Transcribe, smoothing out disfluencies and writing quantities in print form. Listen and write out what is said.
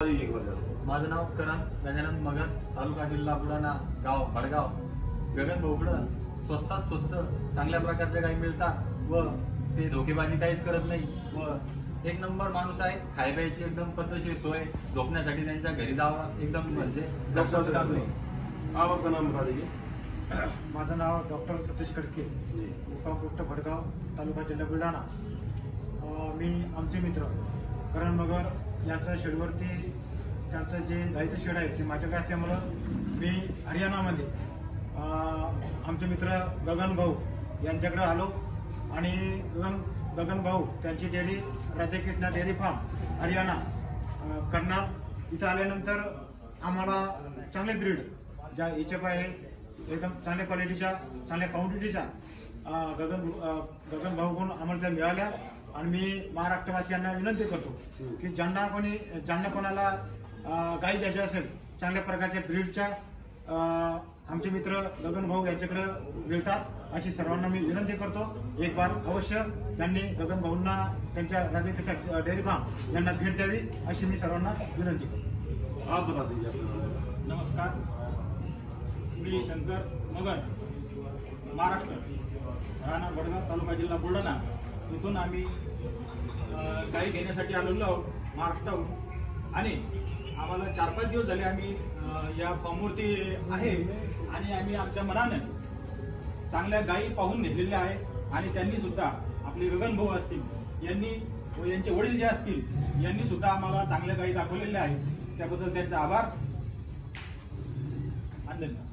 माझं नाव करण गजानन मगन, तालुका जिल्हा बुलढाणा, गाव भडगाव. गगन भाऊकडं स्वस्तात स्वच्छ चांगल्या प्रकारच्या गाई मिळतात व ते धोकेबाजी काहीच करत नाही व एक नंबर माणूस आहे. खाय प्यायची एकदम पद्धतशीर सोय, झोपण्यासाठी त्यांच्या घरी जावं एकदम म्हणजे दर्शन काम नाही. आपका नाम बता दीजिए. माझं नाव डॉक्टर सतीश खडके, मुक्काम पोस्ट भडगाव, तालुका जिल्हा बुलढाणा. मी आमचे मित्र करण मगर यांच्या शेडवरती त्यांचं जे गाईचं शेड आहे ते माझ्याकडे असल्यामुळं मी हरियाणामध्ये आमचे मित्र गगन भाऊ यांच्याकडे आलो आणि गगन भाऊ त्यांची dairy Radhakrishna dairy farm Haryana करणार इथं आल्यानंतर आम्हाला चांगले ब्रीड ज्या एचएफ आहे एकदम चांगल्या क्वालिटीच्या चांगल्या क्वांटिटीच्या गगन भाऊकडून आम्हाला त्या मिळाल्या. आणि मी महाराष्ट्रवासियांना विनंती करतो की ज्यांना कोणाला गाई द्यायच्या असेल चांगल्या प्रकारच्या ब्रीडच्या आमचे मित्र गगन भाऊ यांच्याकडे मिळतात अशी सर्वांना मी विनंती करतो. एक बार अवश्य त्यांनी गगन भाऊंना त्यांच्या राधाकृष्ण डेअरी फार्म यांना भेट द्यावी अशी मी सर्वांना विनंती करतो. आप बता दीजिए अपना नाम. नमस्कार, मी शंकर मगर, महाराष्ट्र, राणा भडगाव, तालुका जिल्हा बुलढाणा इथून आम्ही गाई घेण्यासाठी आलेलो आहोत महाराष्ट्राहून. आणि आम्हाला 4-5 दिवस झाले आम्ही या फार्मवरती आहे आणि आम्ही आमच्या मनानं चांगल्या गायी पाहून घेतलेल्या आहे. आणि त्यांनी सुद्धा आपले गगन भाऊ असतील यांनी व यांचे वडील जे असतील यांनी सुद्धा आम्हाला चांगल्या गायी दाखवलेल्या आहेत. त्याबद्दल त्यांचा आभार. धन्यवाद.